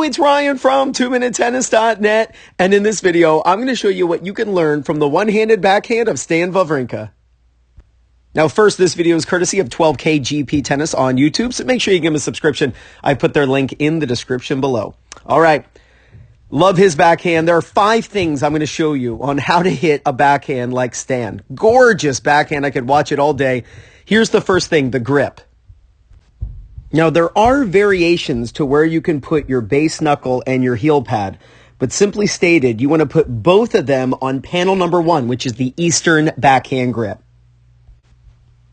Hello, it's Ryan from 2minutetennis.net, and in this video, I'm going to show you what you can learn from the one-handed backhand of Stan Wawrinka. Now, first, this video is courtesy of 12K GP Tennis on YouTube, so make sure you give them a subscription. I put their link in the description below. All right. Love his backhand. There are 5 things I'm going to show you on how to hit a backhand like Stan. Gorgeous backhand. I could watch it all day. Here's the first thing, the grip. Now, there are variations to where you can put your base knuckle and your heel pad, but simply stated, you want to put both of them on panel number 1, which is the Eastern backhand grip.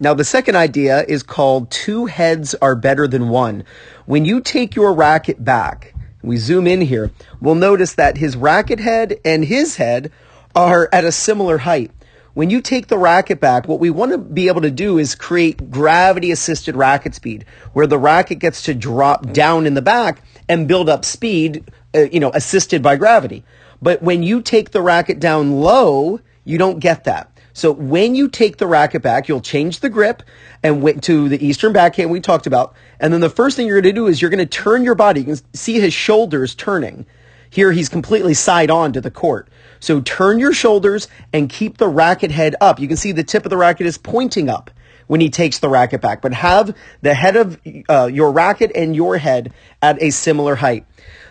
Now, the second idea is called 2 heads are better than 1. When you take your racket back, we zoom in here, we'll notice that his racket head and his head are at a similar height. When you take the racket back, what we want to be able to do is create gravity-assisted racket speed, where the racket gets to drop down in the back and build up speed, assisted by gravity. But when you take the racket down low, you don't get that. So when you take the racket back, you'll change the grip and went to the Eastern backhand we talked about. And then the first thing you're going to do is you're going to turn your body. You can see his shoulders turning. Here he's completely side on to the court. So turn your shoulders and keep the racket head up. You can see the tip of the racket is pointing up when he takes the racket back. But have the head of your racket and your head at a similar height.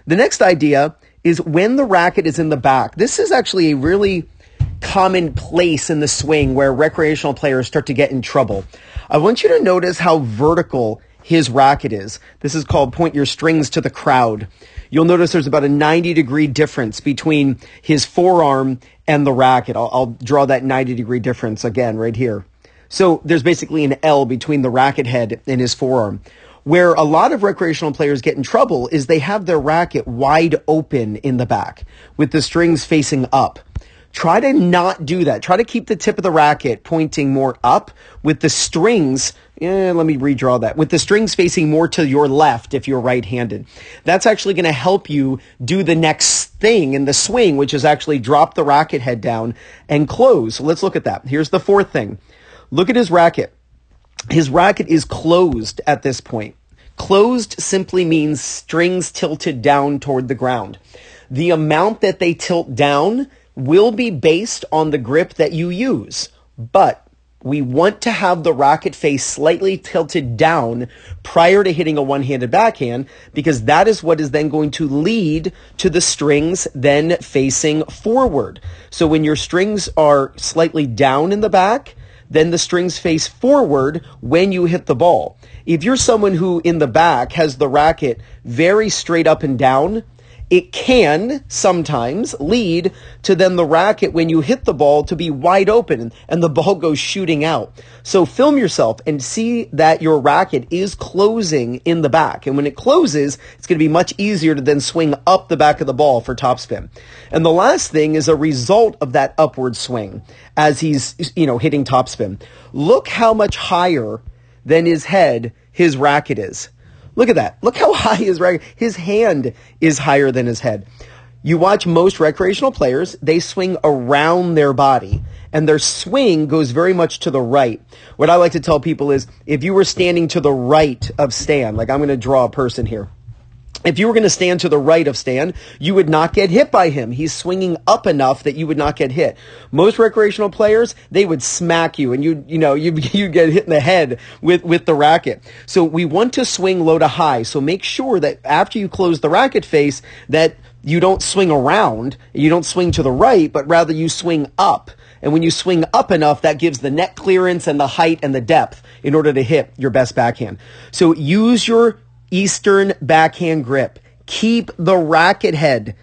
The next idea is when the racket is in the back. This is actually a really common place in the swing where recreational players start to get in trouble. I want you to notice how vertical his racket is. This is called point your strings to the crowd. You'll notice there's about a 90-degree difference between his forearm and the racket. I'll draw that 90-degree difference again right here. So there's basically an L between the racket head and his forearm. Where a lot of recreational players get in trouble is they have their racket wide open in the back with the strings facing up. Try to not do that. Try to keep the tip of the racket pointing more up with the strings. Let me redraw that. With the strings facing more to your left if you're right-handed. That's actually going to help you do the next thing in the swing, which is actually drop the racket head down and close. So let's look at that. Here's the fourth thing. Look at his racket. His racket is closed at this point. Closed simply means strings tilted down toward the ground. The amount that they tilt down will be based on the grip that you use, but we want to have the racket face slightly tilted down prior to hitting a one-handed backhand, because that is what is then going to lead to the strings then facing forward. So when your strings are slightly down in the back, then the strings face forward when you hit the ball. If you're someone who in the back has the racket very straight up and down, it can sometimes lead to then the racket, when you hit the ball, to be wide open and the ball goes shooting out. So film yourself and see that your racket is closing in the back. And when it closes, it's going to be much easier to then swing up the back of the ball for topspin. And the last thing is a result of that upward swing as he's, hitting topspin. Look how much higher than his head his racket is. Look at that. Look how high his hand is higher than his head. You watch most recreational players, they swing around their body, and their swing goes very much to the right. What I like to tell people is, if you were standing to the right of Stan, like I'm going to draw a person here. If you were going to stand to the right of Stan, you would not get hit by him. He's swinging up enough that you would not get hit. Most recreational players, they would smack you, and you'd get hit in the head with the racket. So we want to swing low to high. So make sure that after you close the racket face, that you don't swing around, you don't swing to the right, but rather you swing up. And when you swing up enough, that gives the net clearance and the height and the depth in order to hit your best backhand. So use your Eastern backhand grip. Keep the racket head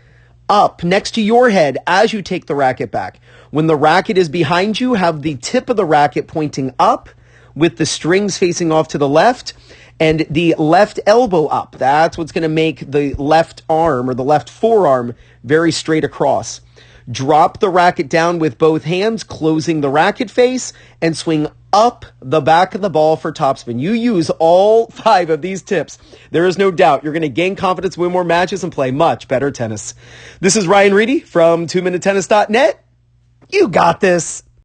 up next to your head as you take the racket back. When the racket is behind you, have the tip of the racket pointing up with the strings facing off to the left and the left elbow up. That's what's going to make the left arm or the left forearm very straight across. Drop the racket down with both hands, closing the racket face, and swing up the back of the ball for topspin. You use all 5 of these tips. There is no doubt you're going to gain confidence, win more matches, and play much better tennis. This is Ryan Reedy from 2minutetennis.net. You got this.